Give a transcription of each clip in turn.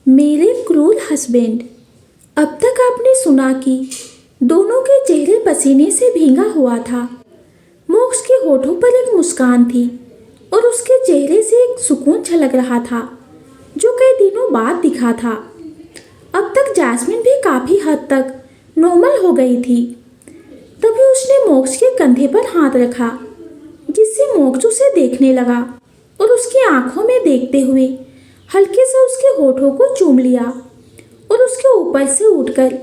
मेरे क्रूर हस्बैंड। अब तक आपने सुना कि दोनों के चेहरे पसीने से भीगा हुआ था। मोक्ष के होठों पर एक मुस्कान थी और उसके चेहरे से एक सुकून छलक रहा था जो कई दिनों बाद दिखा था। अब तक जैस्मिन भी काफ़ी हद तक नॉर्मल हो गई थी। तभी उसने मोक्ष के कंधे पर हाथ रखा जिससे मोक्ष उसे देखने लगा और उसकी आंखों में देखते हुए हल्के से उसके होठों को चूम लिया और उसके ऊपर से उठकर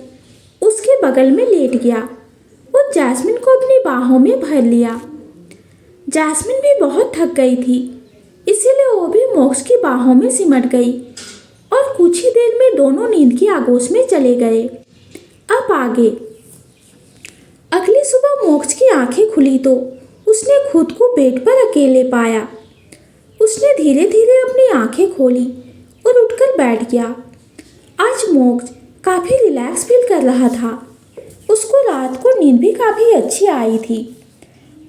उसके बगल में लेट गया और जैस्मिन को अपनी बाहों में भर लिया। जैस्मिन भी बहुत थक गई थी, इसीलिए वो भी मोक्ष की बाहों में सिमट गई और कुछ ही देर में दोनों नींद की आगोश में चले गए। अब आगे। अगली सुबह मोक्ष की आंखें खुली तो उसने खुद को बेड पर अकेले पाया। उसने धीरे धीरे अपनी आंखें खोली और उठकर बैठ गया। आज मोक्ष काफ़ी रिलैक्स फील कर रहा था। उसको रात को नींद भी काफ़ी अच्छी आई थी।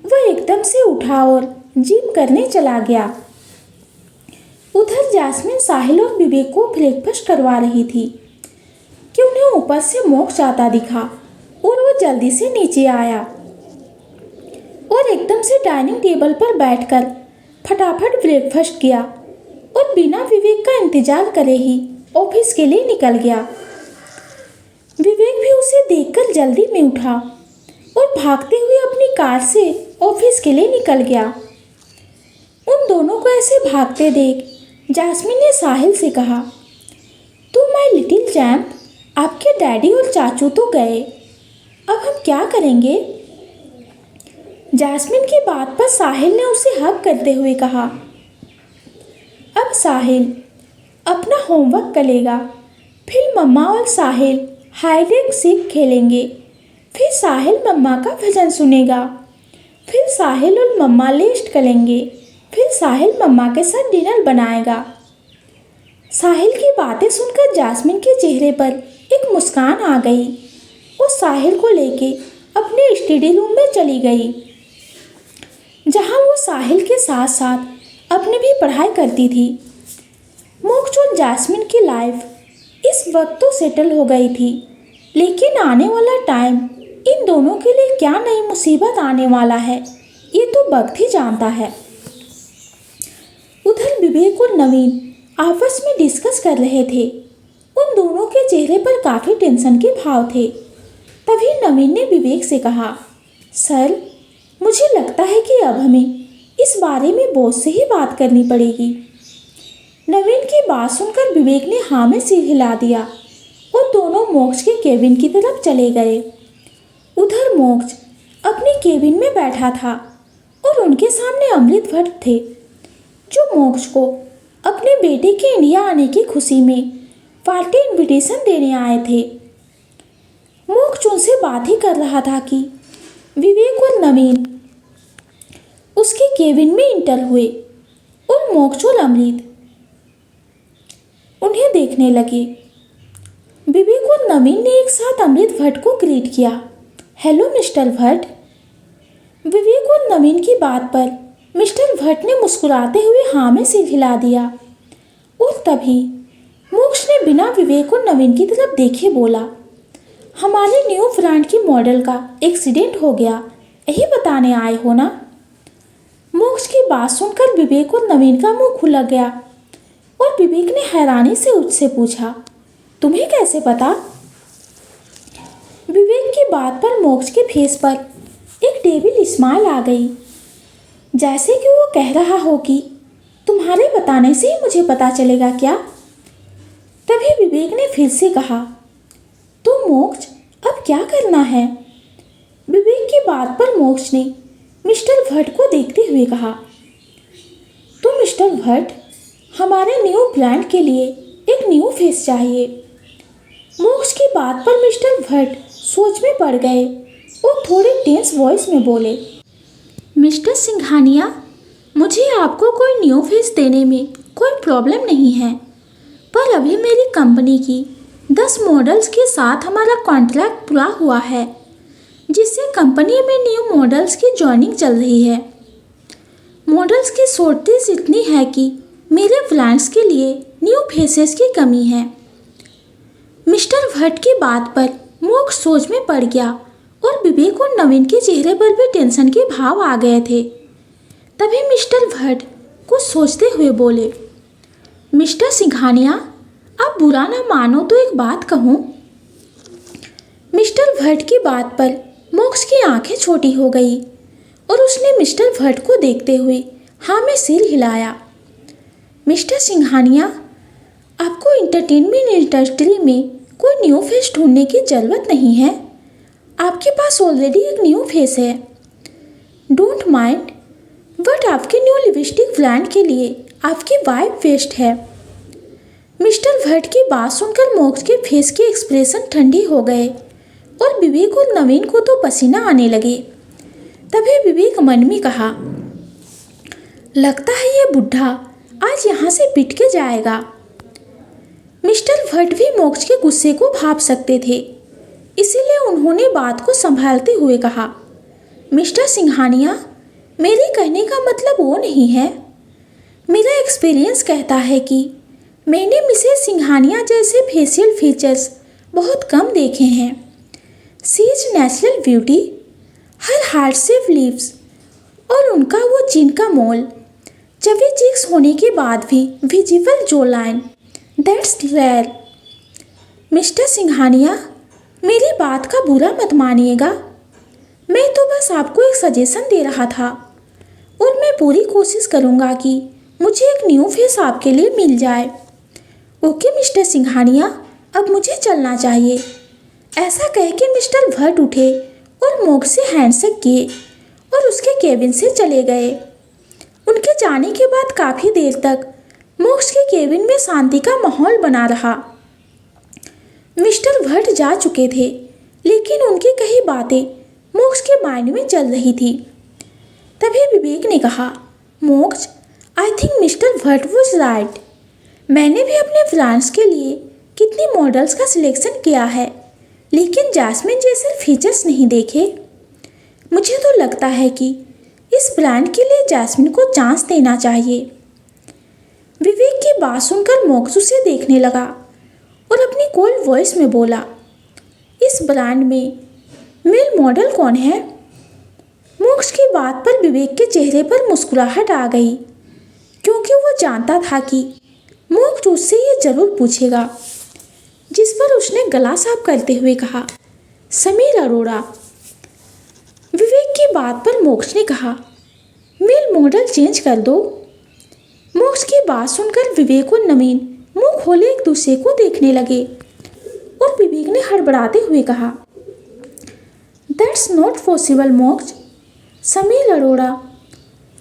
वह एकदम से उठा और जिम करने चला गया। उधर जैस्मिन साहिल और विवेक को ब्रेकफास्ट करवा रही थी कि उन्हें ऊपर से मोक्ष आता दिखा और वो जल्दी से नीचे आया और एकदम से डाइनिंग टेबल पर बैठकर फटाफट ब्रेकफास्ट किया और बिना विवेक का इंतजार करे ही ऑफिस के लिए निकल गया। विवेक भी उसे देखकर जल्दी में उठा और भागते हुए अपनी कार से ऑफिस के लिए निकल गया। उन दोनों को ऐसे भागते देख जैस्मिन ने साहिल से कहा, "तुम माय लिटिल चैम्प, आपके डैडी और चाचू तो गए, अब हम क्या करेंगे?" जैस्मिन की बात पर साहिल ने उसे हग करते हुए कहा, "अब साहिल अपना होमवर्क करेगा, फिर मम्मा और साहिल हाइड एंड सीक खेलेंगे, फिर साहिल मम्मा का भजन सुनेगा, फिर साहिल और मम्मा रेस्ट करेंगे, फिर साहिल मम्मा के साथ डिनर बनाएगा।" साहिल की बातें सुनकर जैस्मिन के चेहरे पर एक मुस्कान आ गई और साहिल को लेके अपने स्टडी रूम में चली गई जहां वो साहिल के साथ साथ अपनी भी पढ़ाई करती थी। मोक्ष और जैस्मिन की लाइफ इस वक्त तो सेटल हो गई थी, लेकिन आने वाला टाइम इन दोनों के लिए क्या नई मुसीबत आने वाला है ये तो वक्त ही जानता है। उधर विवेक और नवीन आपस में डिस्कस कर रहे थे। उन दोनों के चेहरे पर काफ़ी टेंशन के भाव थे। तभी नवीन ने विवेक से कहा, "सर, मुझे लगता है कि अब हमें इस बारे में बॉस से ही बात करनी पड़ेगी।" नवीन की बात सुनकर विवेक ने हाँ में सिर हिला दिया और दोनों मोक्ष के केबिन की तरफ चले गए। उधर मोक्ष अपने केबिन में बैठा था और उनके सामने अमृत भट्ट थे जो मोक्ष को अपने बेटे के इंडिया आने की खुशी में पार्टी इनविटेशन देने आए थे। मोक्ष उनसे बात ही कर रहा था कि विवेक और नवीन उसके केबिन में इंटर हुए और मोक्ष और अमृत उन्हें देखने लगे। विवेक और नवीन ने एक साथ अमृत भट्ट को ग्रीट किया, "हेलो मिस्टर भट्ट।" विवेक और नवीन की बात पर मिस्टर भट्ट ने मुस्कुराते हुए हाँ में सिर हिला दिया और तभी मोक्ष ने बिना विवेक और नवीन की तरफ देखे बोला, "हमारे न्यू ब्रांड की मॉडल का एक्सीडेंट हो गया, यही बताने आए हो ना?" मोक्ष की बात सुनकर विवेक और नवीन का मुंह खुला गया और विवेक ने हैरानी से उससे पूछा, "तुम्हें कैसे पता?" विवेक की बात पर मोक्ष के फेस पर एक डेविल स्माइल आ गई, जैसे कि वो कह रहा हो कि तुम्हारे बताने से ही मुझे पता चलेगा क्या। तभी विवेक ने फिर से कहा, "तो मोक्ष अब क्या करना है?" विवेक की बात पर मोक्ष ने मिस्टर भट्ट को देखते हुए कहा, "तो मिस्टर भट्ट, हमारे न्यू ब्रांड के लिए एक न्यू फेस चाहिए।" मोक्ष की बात पर मिस्टर भट्ट सोच में पड़ गए और थोड़े टेंस वॉइस में बोले, "मिस्टर सिंघानिया, मुझे आपको कोई न्यू फेस देने में कोई प्रॉब्लम नहीं है, पर अभी मेरी कंपनी की 10 मॉडल्स के साथ हमारा कॉन्ट्रैक्ट पूरा हुआ है, जिससे कंपनी में न्यू मॉडल्स की जॉइनिंग चल रही है। मॉडल्स की शॉर्टेज इतनी है कि मेरे ब्रांड्स के लिए न्यू फेसेस की कमी है। मिस्टर भट्ट की बात पर मोक्ष सोच में पड़ गया और विवेक और नवीन के चेहरे पर भी टेंशन के भाव आ गए थे। तभी मिस्टर भट्ट कुछ सोचते हुए बोले, मिस्टर सिंघानिया, आप बुरा ना मानो तो एक बात कहूँ। मिस्टर भट्ट की बात पर मोक्ष की आंखें छोटी हो गई और उसने मिस्टर भट्ट को देखते हुए हाँ में सिर हिलाया। मिस्टर सिंघानिया, आपको एंटरटेनमेंट इंडस्ट्री में कोई न्यू फेस ढूंढने की ज़रूरत नहीं है। आपके पास ऑलरेडी एक न्यू फेस है। डोंट माइंड, बट आपके न्यू लिपस्टिक ब्रांड के लिए आपकी वाइफ बेस्ट है। मिस्टर भट्ट की बात सुनकर मोक्ष के फेस के एक्सप्रेशन ठंडे हो गए और विवेक और नवीन को तो पसीना आने लगे। तभी विवेक मन में कहा, लगता है ये बुढ़ा आज यहाँ से पिट के जाएगा। मिस्टर भट्ट भी मोक्ष के गुस्से को भाप सकते थे, इसीलिए उन्होंने बात को संभालते हुए कहा, मिस्टर सिंघानिया, मेरे कहने का मतलब वो नहीं है। मेरा एक्सपीरियंस कहता है कि मैंने मिसेस सिंघानिया जैसे फेशियल फीचर्स बहुत कम देखे हैं। She is natural beauty, her heart shape lips और उनका वो चिन का मोल, चबी चीक्स होने के बाद भी विजिबल जो line, that's rare. Mister Singhania, मेरी बात का बुरा मत मानिएगा। मैं तो बस आपको एक सजेशन दे रहा था और मैं पूरी कोशिश करूँगा कि मुझे एक न्यू फेस आपके लिए मिल जाए। ओके मिस्टर सिंघानिया, अब मुझे चलना चाहिए। ऐसा कह के मिस्टर भट्ट उठे और मोक्ष से हैंडशेक किए और उसके केबिन से चले गए। उनके जाने के बाद काफ़ी देर तक मोक्ष के केबिन में शांति का माहौल बना रहा। मिस्टर भट्ट जा चुके थे, लेकिन उनकी कई बातें मोक्ष के माइंड में चल रही थी। तभी विवेक ने कहा, मोक्ष, I think mister Bhatt was right. मैंने भी अपने फ्रेंड्स के लिए कितनी मॉडल्स का सिलेक्शन किया है, लेकिन जैस्मिन जैसे फीचर्स नहीं देखे। मुझे तो लगता है कि इस ब्रांड के लिए जैस्मिन को चांस देना चाहिए। विवेक की बात सुनकर मोक्ष उसे देखने लगा और अपनी कोल्ड वॉइस में बोला, इस ब्रांड में मेल मॉडल कौन है? मोक्ष की बात पर विवेक के चेहरे पर मुस्कुराहट आ गई, क्योंकि वो जानता था कि मोक्ष उससे ये जरूर पूछेगा। जिस पर उसने गला साफ करते हुए कहा, समीर अरोड़ा। विवेक की बात पर मोक्ष ने कहा, मेल मॉडल चेंज कर दो। मोक्ष की बात सुनकर विवेक और नवीन मुंह खोले एक दूसरे को देखने लगे और विवेक ने हड़बड़ाते हुए कहा, दैट्स नॉट पॉसिबल मोक्ष। समीर अरोड़ा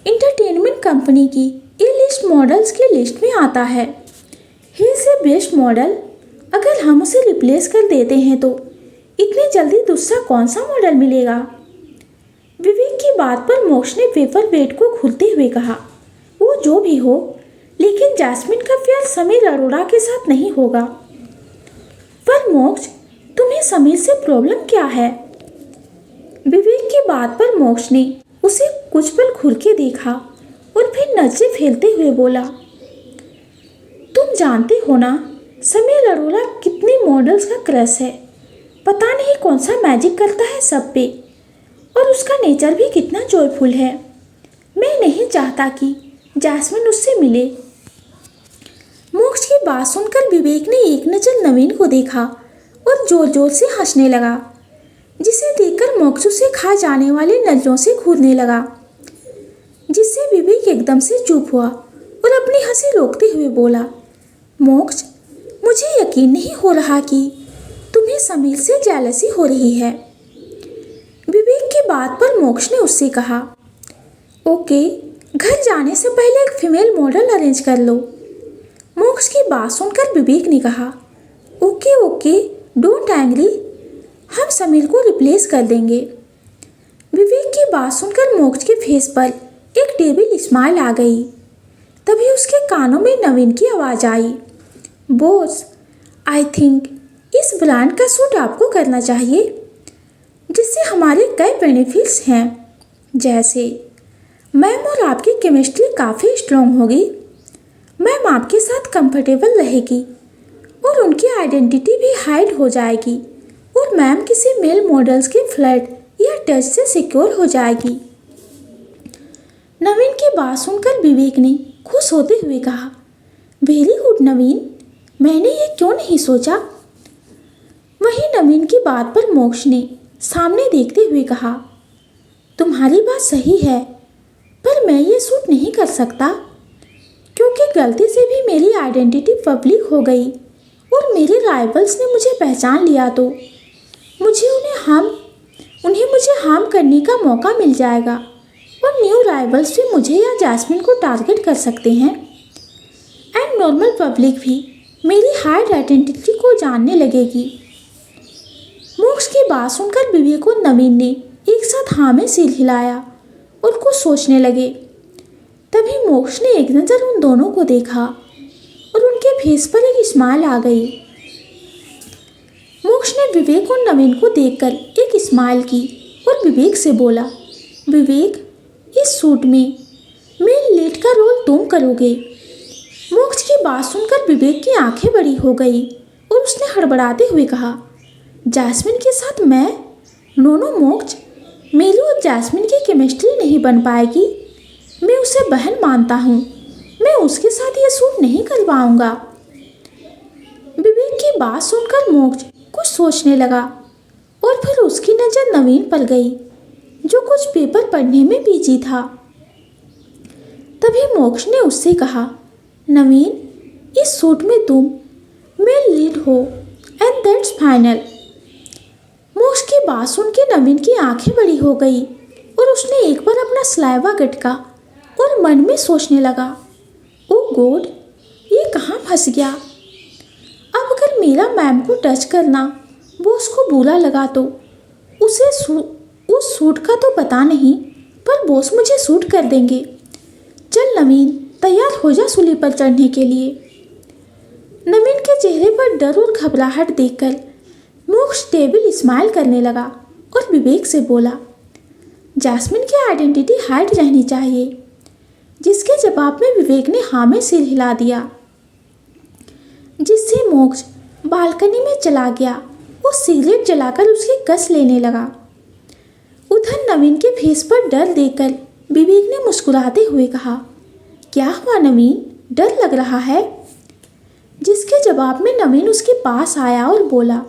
इंटरटेनमेंट कंपनी की ए लिस्ट मॉडल्स की लिस्ट में आता है। He is a best model. अगर हम उसे रिप्लेस कर देते हैं तो इतनी जल्दी दूसरा कौन सा मॉडल मिलेगा? विवेक की बात पर मोक्ष ने पेपर वेट को घूरते हुए कहा, वो जो भी हो, लेकिन जैस्मिन का प्यार समीर अरोड़ा के साथ नहीं होगा। पर मोक्ष, तुम्हें समीर से प्रॉब्लम क्या है? विवेक की बात पर मोक्ष ने उसे कुछ पल घूर के देखा और फिर नजरें फेरते हुए बोला, तुम जानते हो ना समीर अरोड़ा कितनी मॉडल्स का क्रश है। पता नहीं कौन सा मैजिक करता है सब पे, और उसका नेचर भी कितना जॉयफुल है। मैं नहीं चाहता कि जैस्मिन उससे मिले। मोक्ष की बात सुनकर विवेक ने एक नज़र नवीन को देखा और जोर जोर से हंसने लगा, जिसे देखकर मोक्ष उसे खा जाने वाली नजरों से घूरने लगा, जिससे विवेक एकदम से चुप हुआ और अपनी हंसी रोकते हुए बोला, मोक्ष, मुझे यकीन नहीं हो रहा कि तुम्हें समीर से जेलसी हो रही है। विवेक की बात पर मोक्ष ने उससे कहा, ओके, घर जाने से पहले एक फीमेल मॉडल अरेंज कर लो। मोक्ष की बात सुनकर विवेक ने कहा, ओके ओके, डोंट एंग्री, हम समीर को रिप्लेस कर देंगे। विवेक की बात सुनकर मोक्ष के फेस पर एक टेबल स्माइल आ गई। तभी उसके कानों में नवीन की आवाज़ आई, बॉस, आई थिंक इस ब्रांड का सूट आपको करना चाहिए, जिससे हमारे कई बेनिफिट्स हैं, जैसे मैम और आपकी केमिस्ट्री काफ़ी स्ट्रॉन्ग होगी, मैम आपके साथ कंफर्टेबल रहेगी और उनकी आइडेंटिटी भी हाइड हो जाएगी और मैम किसी मेल मॉडल्स के फ्लर्ट या टच से सिक्योर हो जाएगी। नवीन की बात सुनकर विवेक ने खुश होते हुए कहा, वेरी गुड नवीन, मैंने ये क्यों नहीं सोचा। वहीं नवीन की बात पर मोक्ष ने सामने देखते हुए कहा, तुम्हारी बात सही है, पर मैं ये शूट नहीं कर सकता क्योंकि गलती से भी मेरी आइडेंटिटी पब्लिक हो गई और मेरे राइवल्स ने मुझे पहचान लिया तो उन्हें मुझे हार्म करने का मौका मिल जाएगा और न्यू राइवल्स भी मुझे या जैस्मिन को टारगेट कर सकते हैं एंड नॉर्मल पब्लिक भी मेरी हाइड आइडेंटिटी को जानने लगेगी। मोक्ष की बात सुनकर विवेक और नवीन ने एक साथ हाँ में सिर हिलाया और कुछ सोचने लगे। तभी मोक्ष ने एक नज़र उन दोनों को देखा और उनके फेस पर एक स्माइल आ गई। मोक्ष ने विवेक और नवीन को देखकर एक स्माइल की और विवेक से बोला, विवेक, इस शूट में मेन लीड का रोल तुम करोगे। मोक्ष की बात सुनकर विवेक की आंखें बड़ी हो गई और उसने हड़बड़ाते हुए कहा, जैस्मिन के साथ मैं? नो मोक्ष, मेरी और जैस्मिन की केमिस्ट्री नहीं बन पाएगी। मैं उसे बहन मानता हूँ, मैं उसके साथ ये शूट नहीं कर पाऊंगा। विवेक की बात सुनकर मोक्ष कुछ सोचने लगा और फिर उसकी नज़र नवीन पर गई जो कुछ पेपर पढ़ने में बिजी था। तभी मोक्ष ने उससे कहा, नवीन, इस शूट में तुम मेल लीड हो एंड दैट्स फाइनल। मोक्ष की बात सुन के नवीन की आंखें बड़ी हो गई और उसने एक बार अपना सलाइवा गटका और मन में सोचने लगा, ओ गॉड, ये कहाँ फंस गया। अब अगर मेरा मैम को टच करना बॉस को बुरा लगा तो उस सूट का तो पता नहीं, पर बॉस मुझे सूट कर देंगे। चल नवीन, तैयार हो जा सूली पर चढ़ने के लिए। नवीन के चेहरे पर डर और घबराहट देखकर मोक्ष टेबल स्माइल करने लगा और विवेक से बोला, जैस्मिन की आइडेंटिटी हाइड रहनी चाहिए। जिसके जवाब में विवेक ने हाँ में सिर हिला दिया, जिससे मोक्ष बालकनी में चला गया और सिगरेट जलाकर उसकी कस लेने लगा। उधर नवीन के फेस पर डर देखकर विवेक ने मुस्कुराते हुए कहा, क्या हुआ नवीन, डर लग रहा है? जिसके जवाब में नवीन उसके पास आया और बोला,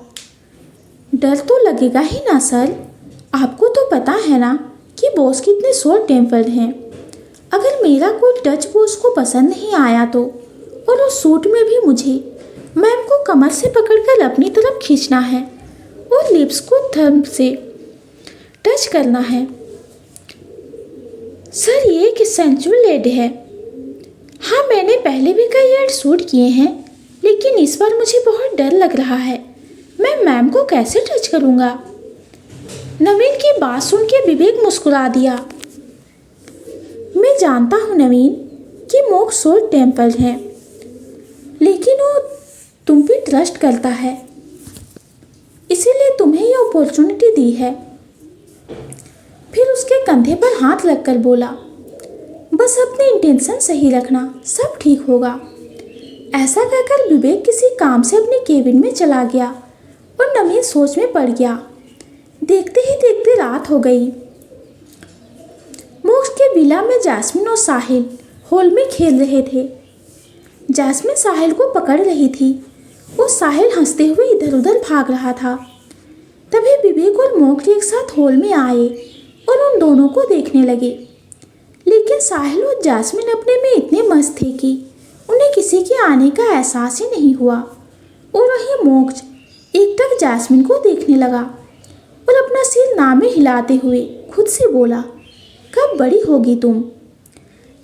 डर तो लगेगा ही ना सर, आपको तो पता है ना कि बॉस कितने शॉर्ट टेम्पर्ड हैं। अगर मेरा कोई टच बॉस को पसंद नहीं आया तो, और उस सूट में भी मुझे मैम को कमर से पकड़कर अपनी तरफ खींचना है और लिप्स को थंब से टच करना है। सर, ये एक सेंचुअल एड है। हाँ, मैंने पहले भी कई एड शूट किए हैं, लेकिन इस बार मुझे बहुत डर लग रहा है। मैं मैम को कैसे टच करूँगा? नवीन की बात सुन के विवेक मुस्कुरा दिया। मैं जानता हूँ नवीन कि मोक्ष शॉर्ट टेम्पर्ड है, लेकिन वो तुम पे ट्रस्ट करता है, इसीलिए तुम्हें ये अपॉर्चुनिटी दी है। फिर उसके कंधे पर हाथ रखकर बोला, बस अपनी इंटेंशन सही रखना, सब ठीक होगा। ऐसा कहकर विवेक किसी काम से अपने केबिन में चला गया और नवीन सोच में पड़ गया। देखते ही देखते रात हो गई। मोक्ष के विला में जैस्मिन और साहिल हॉल में खेल रहे थे। जैस्मिन साहिल को पकड़ रही थी और साहिल हंसते हुए इधर उधर भाग रहा था। तभी विवेक और मोक्ष एक साथ हॉल में आए और उन दोनों को देखने लगे, लेकिन साहिल और जैस्मिन अपने में इतने मस्त थे कि उन्हें किसी के आने का एहसास ही नहीं हुआ। और वहीं मोक्ष एकटक जैस्मिन को देखने लगा और अपना सिर नामे हिलाते हुए खुद से बोला, कब बड़ी होगी तुम?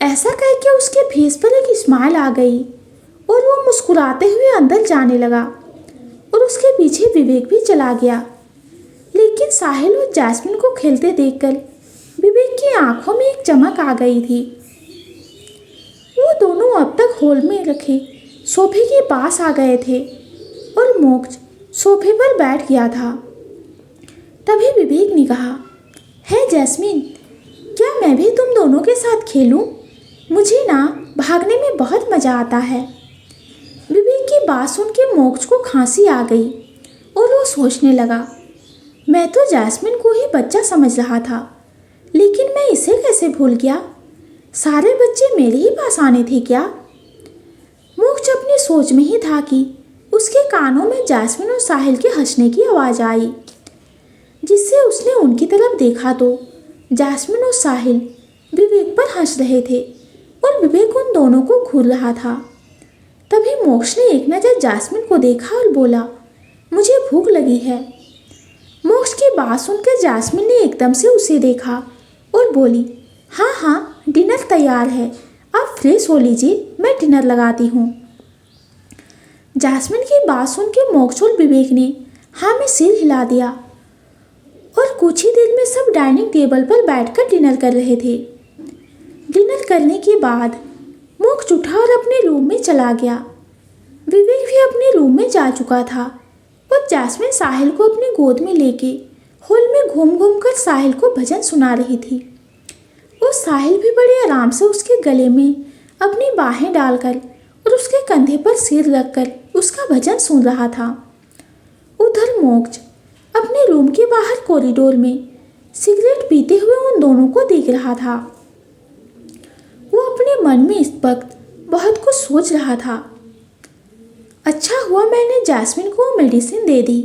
ऐसा कह के उसके फेस पर एक स्माइल आ गई और वो मुस्कुराते हुए अंदर जाने लगा और उसके पीछे विवेक भी चला गया। लेकिन साहिल और जैस्मिन को खेलते देखकर विवेक की आंखों में एक चमक आ गई थी। वो दोनों अब तक हॉल में रखे सोफे के पास आ गए थे और मोक्ष सोफे पर बैठ गया था। तभी विवेक ने कहा, है जैस्मिन, क्या मैं भी तुम दोनों के साथ खेलूं? मुझे ना भागने में बहुत मज़ा आता है। विवेक की बात सुन के मोक्ष को खांसी आ गई और वो सोचने लगा, मैं तो जैस्मिन को ही बच्चा समझ रहा था, लेकिन मैं इसे कैसे भूल गया? सारे बच्चे मेरे ही पास आने थे क्या? मोक्ष अपनी सोच में ही था कि उसके कानों में जैस्मिन और साहिल के हंसने की आवाज़ आई, जिससे उसने उनकी तरफ देखा तो जैस्मिन और साहिल विवेक पर हंस रहे थे और विवेक उन दोनों को घूर रहा था। तभी मोक्ष ने एक नज़र जैस्मिन को देखा और बोला, मुझे भूख लगी है। मोक्ष की बात सुनकर जैस्मिन ने एकदम से उसे देखा और बोली, हाँ हाँ, डिनर तैयार है, आप फ्रेश हो लीजिए, मैं डिनर लगाती हूँ। जैस्मिन की बात सुन के मोक्ष और विवेक ने हाँ में सिर हिला दिया और कुछ ही देर में सब डाइनिंग टेबल पर बैठकर डिनर कर रहे थे। डिनर करने के बाद मोक्ष उठा और अपने रूम में चला गया। विवेक भी अपने रूम में जा चुका था और जैस्मिन साहिल को अपनी गोद में लेके हॉल में घूम घूम कर साहिल को भजन सुना रही थी और साहिल भी बड़े आराम से उसके गले में अपनी बाहें डालकर और उसके कंधे पर सिर रखकर उसका भजन सुन रहा था। उधर मोक्ष अपने रूम के बाहर कॉरिडोर में सिगरेट पीते हुए उन दोनों को देख रहा था। वो अपने मन में इस वक्त बहुत कुछ सोच रहा था। अच्छा हुआ मैंने जैस्मिन को मेडिसिन दे दी।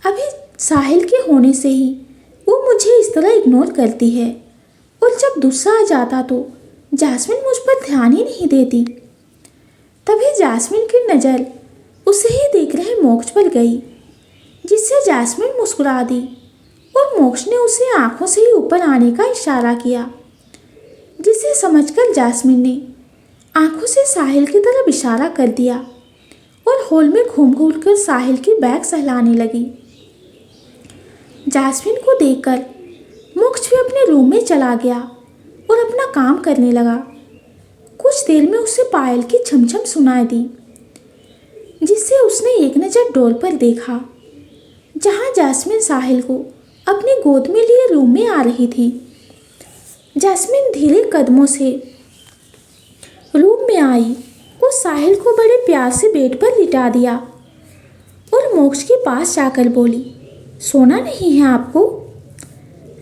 अभी साहिल के होने से ही वो मुझे इस तरह इग्नोर करती है और जब गुस्सा आ जाता तो जैस्मिन मुझ पर ध्यान ही नहीं देती। तभी जैस्मिन की नज़र उसे ही देख रहे मोक्ष पर गई, जिससे जैस्मिन मुस्कुरा दी और मोक्ष ने उसे आंखों से ही ऊपर आने का इशारा किया, जिसे समझकर जैस्मिन ने आंखों से साहिल की तरफ इशारा कर दिया और हॉल में घूम घूम कर साहिल की बैग सहलाने लगी। जैस्मिन को देखकर मोक्ष भी अपने रूम में चला गया और अपना काम करने लगा। कुछ देर में उसे पायल की छमछम सुनाई दी, जिससे उसने एक नज़र डोर पर देखा, जहां जैस्मिन साहिल को अपनी गोद में लिए रूम में आ रही थी। जैस्मिन धीरे कदमों से रूम में आई और साहिल को बड़े प्यार से बेड पर लिटा दिया और मोक्ष के पास जाकर बोली, सोना नहीं है आपको?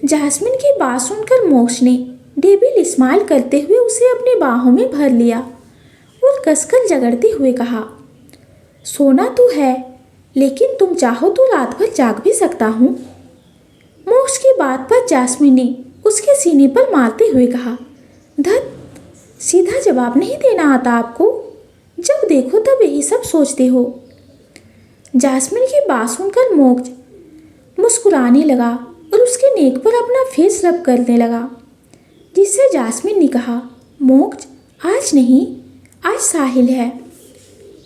जैस्मिन की बात सुनकर मोक्ष ने डेविल स्माइल करते हुए उसे अपनी बाहों में भर लिया और कसकर जगड़ते हुए कहा, सोना तो है, लेकिन तुम चाहो तो रात भर जाग भी सकता हूँ। मोक्ष की बात पर जैस्मिन ने उसके सीने पर मारते हुए कहा, धत, सीधा जवाब नहीं देना आता आपको? जब देखो तब यही सब सोचते हो। जैस्मिन की बात सुनकर मोक्ष मुस्कुराने लगा और उसके नेक पर अपना फेस रब करने लगा, जिससे जैस्मिन ने कहा, मोक्ष आज नहीं, आज साहिल है।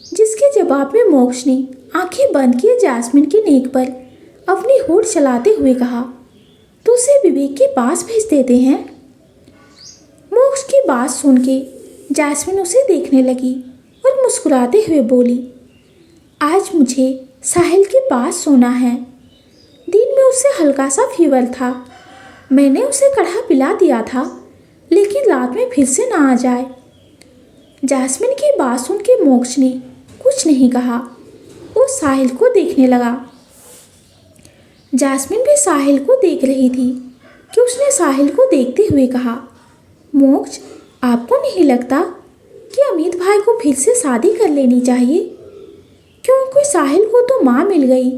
जिसके जवाब में मोक्ष ने आंखें बंद किए जैस्मिन के नेक पर अपनी होठ चलाते हुए कहा, तो उसे विवेक के पास भेज देते हैं। मोक्ष की बात सुन के जैस्मिन उसे देखने लगी और मुस्कुराते हुए बोली, आज मुझे साहिल के पास सोना है। दिन में उसे हल्का सा फीवर था, मैंने उसे काढ़ा पिला दिया था, लेकिन रात में फिर से ना आ जाए। जैस्मिन की बात सुन के मोक्ष ने कुछ नहीं कहा, वो साहिल को देखने लगा। जैस्मिन भी साहिल को देख रही थी कि उसने साहिल को देखते हुए कहा, मोक्ष आपको नहीं लगता कि अमित भाई को फिर से शादी कर लेनी चाहिए? क्योंकि साहिल को तो माँ मिल गई,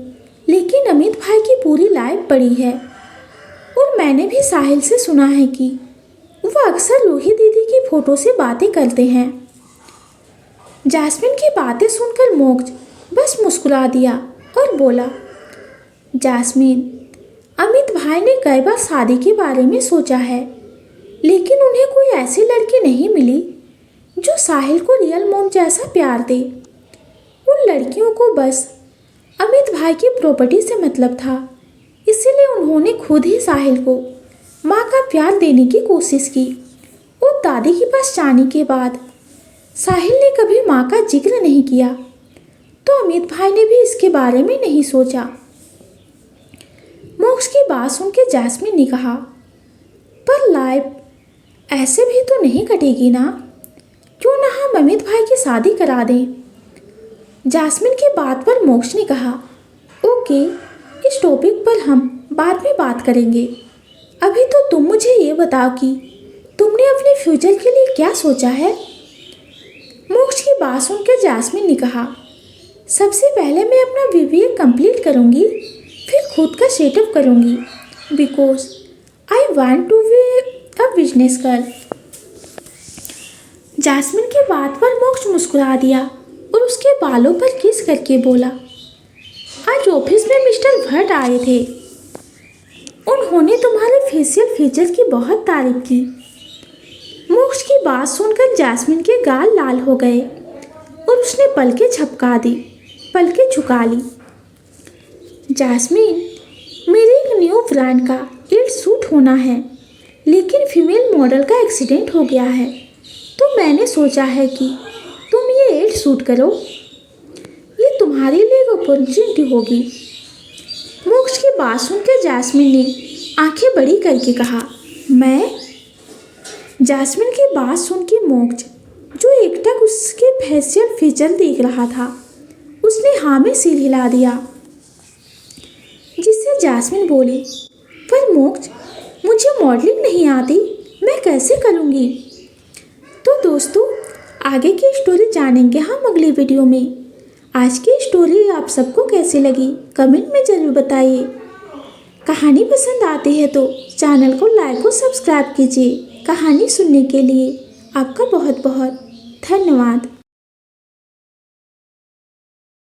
लेकिन अमित भाई की पूरी लाइफ पड़ी है। और मैंने भी साहिल से सुना है कि वह अक्सर रूही दीदी की फ़ोटो से बातें करते हैं। जैस्मिन की बातें सुनकर मोक्ष बस मुस्कुरा दिया और बोला, जैस्मिन, अमित भाई ने कई बार शादी के बारे में सोचा है, लेकिन उन्हें कोई ऐसी लड़की नहीं मिली जो साहिल को रियल मॉम जैसा प्यार दे। उन लड़कियों को बस अमित भाई की प्रॉपर्टी से मतलब था, इसीलिए उन्होंने खुद ही साहिल को माँ का प्यार देने की कोशिश की। और दादी के पास जाने के बाद साहिल ने कभी माँ का जिक्र नहीं किया, तो अमित भाई ने भी इसके बारे में नहीं सोचा। मोक्ष की बात सुन के जैस्मिन ने कहा, पर लाइफ ऐसे भी तो नहीं कटेगी ना? क्यों ना हम अमित भाई की शादी करा दें? जास्मिन की बात पर मोक्ष ने कहा, ओके, इस टॉपिक पर हम बाद में बात करेंगे। अभी तो तुम मुझे ये बताओ कि तुमने अपने फ्यूचर के लिए क्या सोचा है। मोक्ष की बात सुनकर जास्मिन ने कहा, सबसे पहले मैं अपना बीबीए कंप्लीट करूँगी, फिर खुद का सेटअप करूँगी, because I want to be a business girl. Jasmine की बात पर मोक्ष मुस्कुरा दिया और उसके बालों पर किस करके बोला, आज ऑफिस में मिस्टर भट्ट आए थे। उन्होंने तुम्हारे फेशियल फीचर की बहुत तारीफ की। मोक्ष की बात सुनकर जास्मिन के गाल लाल हो गए और उसने पलकें झपका दी, पलकें झुका ली। जास्मिन, मेरे एक न्यू ब्रांड का एड सूट होना है, लेकिन फीमेल मॉडल का एक्सीडेंट हो गया है, तो मैंने सोचा है कि तुम ये एड सूट करो, ये तुम्हारे लिए एक अपॉर्चुनिटी होगी। मोक्ष की बात सुनकर जास्मिन ने आंखें बड़ी करके कहा, मैं? जास्मिन की बात सुन के मोक्ष, जो एकटक उसके फेशियल फीचर देख रहा था, उसने हाँ में सिर हिला दिया, जिससे जास्मिन बोली, पर मोक्ष, मुझे मॉडलिंग नहीं आती, मैं कैसे करूँगी। तो दोस्तों, आगे की स्टोरी जानेंगे हम अगली वीडियो में। आज की स्टोरी आप सबको कैसी लगी कमेंट में ज़रूर बताइए। कहानी पसंद आती है तो चैनल को लाइक और सब्सक्राइब कीजिए। कहानी सुनने के लिए आपका बहुत बहुत धन्यवाद।